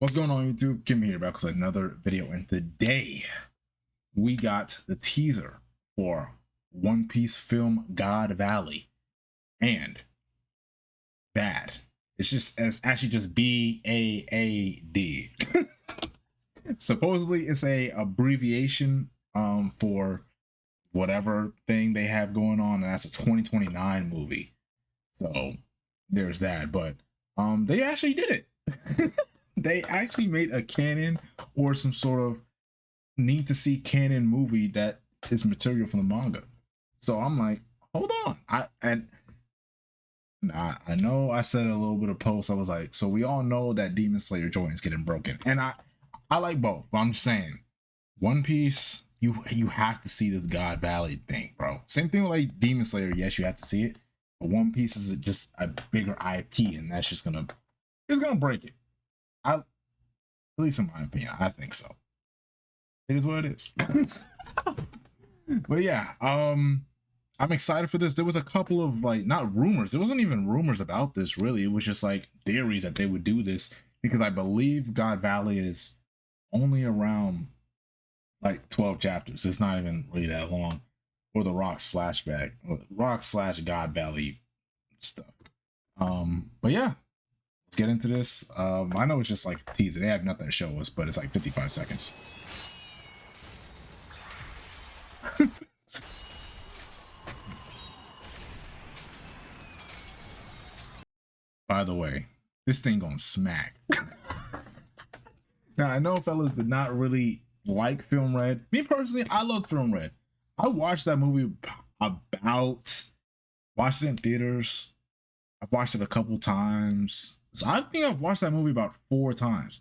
What's going on, YouTube? Jimmy here back with another video, and today we got the teaser for One Piece film God Valley and BAAD. It's actually just BAAD. Supposedly it's a abbreviation for whatever thing they have going on, and that's a 2029 movie. So there's that, but they actually did it. They actually made a canon or some sort of need to see canon movie that is material from the manga. So I'm like, hold on. I know I said a little bit of post. I was like, so we all know that Demon Slayer joint's getting broken. And I like both, but I'm just saying, One Piece, you have to see this God Valley thing, bro. Same thing with like Demon Slayer, yes, you have to see it. But One Piece is just a bigger IP, and that's just gonna break it. At least in my opinion, I think so. It is what it is. But yeah, I'm excited for this. There was a couple of like, not rumors. There wasn't even rumors about this really. It was just like theories that they would do this, because I believe God Valley is only around like 12 chapters. It's not even really that long. Or the Rock's flashback, Rock/God Valley stuff. But yeah, let's get into this. I know it's just like a teaser. They have nothing to show us, but it's like 55 seconds. By the way, this thing gonna smack. Now, I know fellas did not really like Film Red. Me personally, I love Film Red. I watched that movie watched it in theaters. I've watched it a couple times. So I think I've watched that movie about 4 times.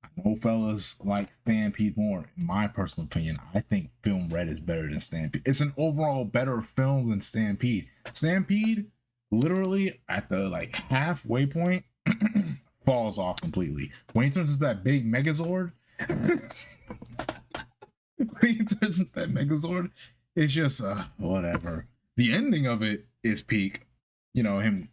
I know fellas like Stampede more. In my personal opinion, I think Film Red is better than Stampede. It's an overall better film than Stampede. Stampede, literally at the like halfway point, falls off completely. When he turns into that big Megazord, it's just whatever. The ending of it is peak. You know, him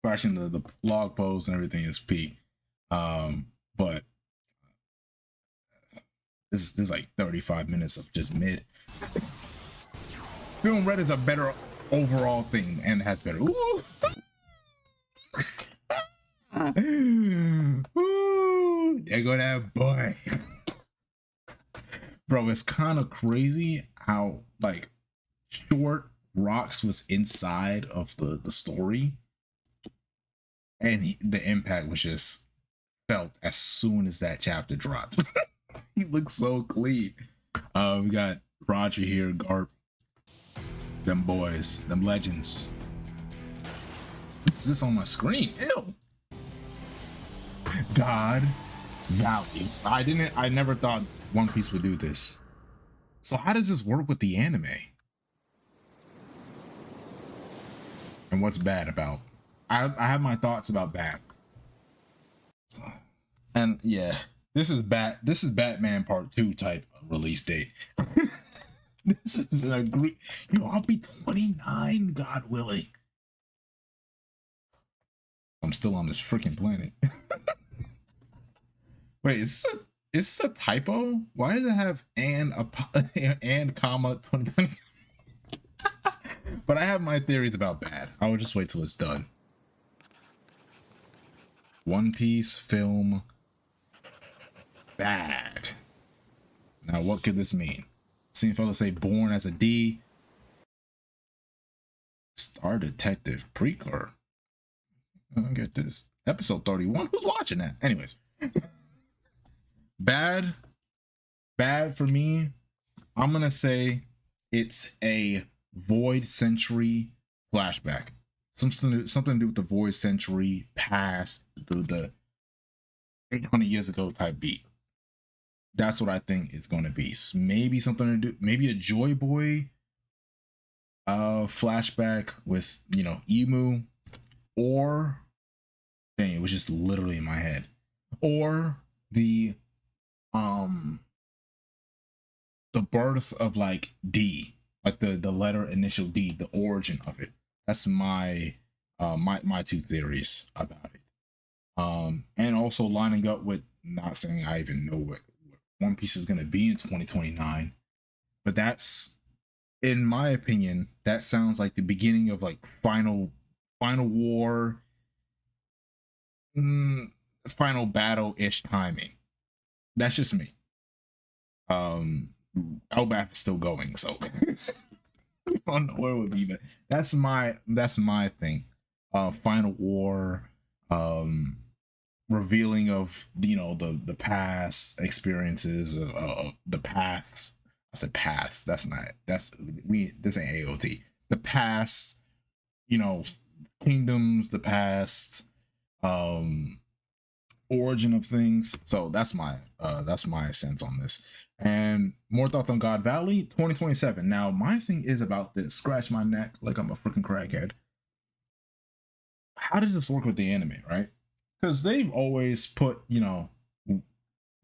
crashing the log post and everything is peak. But this is like 35 minutes of just mid. Film Red is a better overall thing and has better. Ooh. Ooh, there go that boy. Bro, it's kind of crazy how like short Rocks was inside of the story, and the impact was just felt as soon as that chapter dropped. He looks so clean. We got Roger here, Garp, them boys, them legends. What's this on my screen? Ew. God Valley. I never thought One Piece would do this. So how does this work with the anime? And what's BAAD about? I have my thoughts about BAAD. And yeah, this is Batman Part 2 type release date. This is an agree. I'll be 29, God willing. I'm still on this freaking planet. Wait, is this a typo? Why does it have and comma 2020? But I have my theories about BAAD. I will just wait till it's done. One Piece film BAAD. Now, what could this mean? Seeing fellas say born as a D. Star Detective Precor. I don't get this. Episode 31. Who's watching that? Anyways. BAAD for me. I'm gonna say it's a Void Century flashback. Something to do with the Void Century past the 800 years ago type beat. That's what I think it's going to be. Maybe something to do, maybe a Joy Boy flashback with, you know, Emu, or dang, it was just literally in my head, or the birth of like D, like the letter initial D, the origin of it. That's my my 2 theories about it. And also lining up with, not saying I even know what One Piece is gonna be in 2029, but that's, in my opinion, that sounds like the beginning of like final war, mm, final battle ish timing. That's just me. Um, Elbath is still going, so I don't know where it would be, but that's my thing. Final war, um, revealing of, the past experiences, the paths. I said paths. That's not. That's we. This ain't AOT. The past, you know, kingdoms. The past, um, origin of things. So that's my sense on this. And more thoughts on God Valley 2027. Now, my thing is about this. Scratch my neck like I'm a freaking crackhead. How does this work with the anime, right? Because they've always put,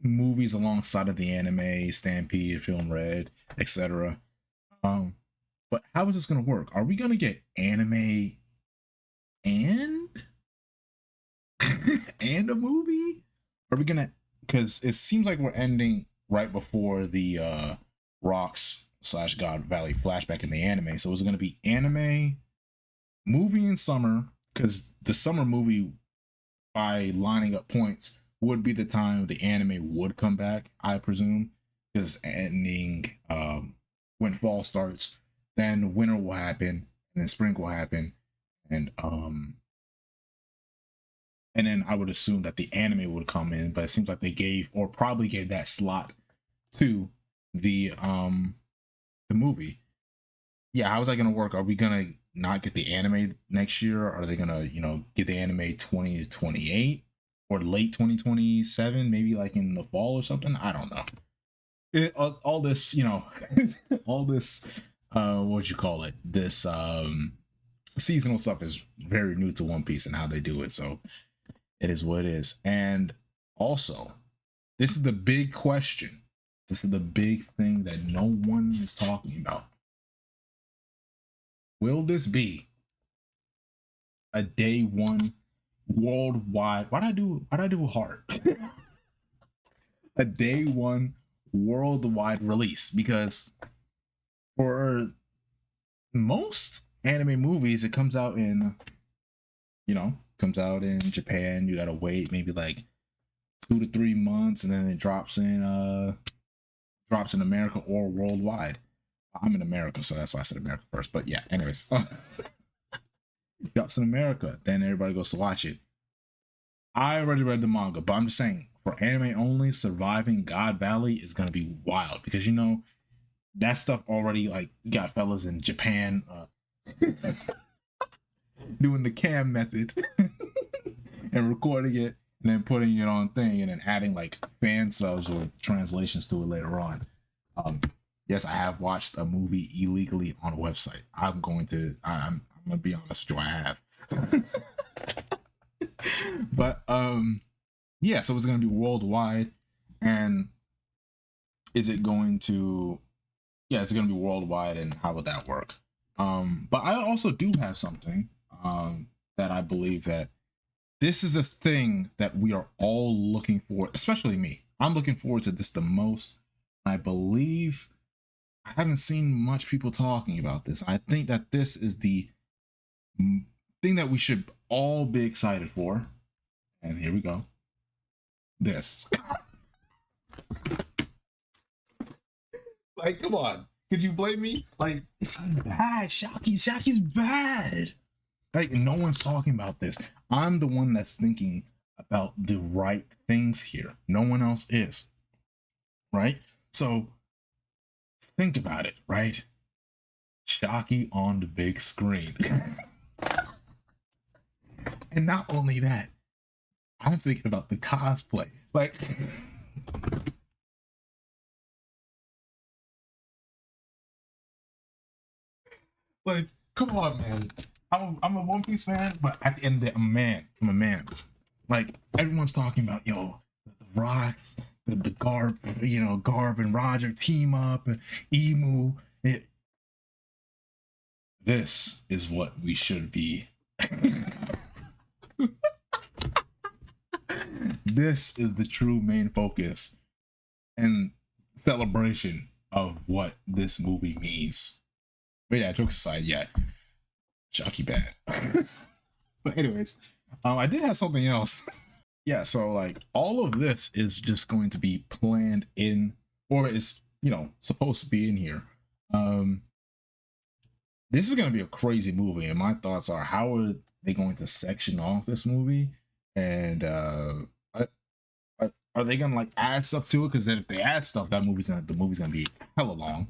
movies alongside of the anime, Stampede, Film Red, etc. Um, but how is this gonna work? Are we gonna get anime and and a movie? Are we gonna? Because it seems like we're ending right before the Rocks slash God Valley flashback in the anime. So is it gonna be anime, movie in summer? Because the summer movie, by lining up points, would be the time the anime would come back, I presume, because it's ending when fall starts. Then winter will happen, and then spring will happen, and then I would assume that the anime would come in, but it seems like they gave, or probably gave, that slot to the movie. Yeah, how is that gonna work? Are we gonna not get the anime next year? Are they gonna, get the anime 2028 or late 2027, maybe like in the fall or something? I don't know. All this, all this, what you call it? This seasonal stuff is very new to One Piece and how they do it. So it is what it is. And also, this is the big question. This is the big thing that no one is talking about. Will this be a day one worldwide? Why'd I do hard? A day one worldwide release? Because for most anime movies, it comes out in Japan. You gotta wait maybe like 2 to 3 months, and then it drops in America or worldwide. I'm in America, so that's why I said America first. But yeah, anyways, drops in America, then everybody goes to watch it. I already read the manga, but I'm just saying, for anime only, surviving God Valley is gonna be wild, because that stuff already, like, got fellas in Japan doing the cam method and recording it and then putting it on thing and then adding like fan subs or translations to it later on. Yes, I have watched a movie illegally on a website. I'm gonna be honest with you, I have. But yeah, so it's gonna be worldwide. And is it going to, yeah, it's gonna be worldwide, and how would that work? But I also do have something that I believe that this is a thing that we are all looking for, especially me. I'm looking forward to this the most. I believe I haven't seen much people talking about this. I think that this is the thing that we should all be excited for. And here we go. This. Like, come on. Could you blame me? Like, it's bad. Shaki's bad. Like, no one's talking about this. I'm the one that's thinking about the right things here. No one else is. Right? So think about it, right? Shaki on the big screen. And not only that, I'm thinking about the cosplay. Like, come on, man. I'm a One Piece fan, but at the end of the day, I'm a man. I'm a man. Like, everyone's talking about, the Rocks, the Garb, Garb and Roger team up, and Emu. This is what we should be. This is the true main focus and celebration of what this movie means. But yeah, jokes aside, yeah, Shocky bad. But anyways, I did have something else. Yeah, so like all of this is just going to be planned in, or is supposed to be in here. This is going to be a crazy movie, and my thoughts are, how are they going to section off this movie, and are they gonna like add stuff to it? Because then if they add stuff, the movie's gonna be hella long.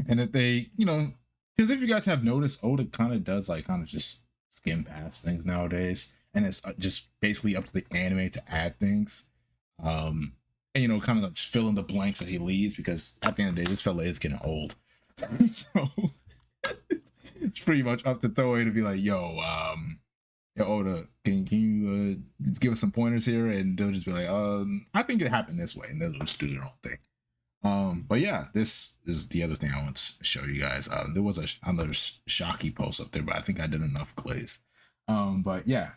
And if they, because if you guys have noticed, Oda kind of does like kind of just skim past things nowadays, and it's just basically up to the anime to add things, and kind of fill in the blanks that he leaves, because at the end of the day, this fella is getting old. So it's pretty much up to Toei to be like, yo, Oda, can you just give us some pointers here? And they'll just be like, I think it happened this way, and they'll just do their own thing. But yeah, this is the other thing I want to show you guys. There was another Shocky post up there, but I think I did enough glaze. But yeah,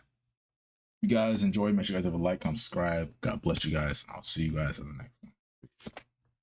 if you guys enjoyed, make sure you guys have a like, comment, subscribe. God bless you guys. I'll see you guys in the next one. Peace.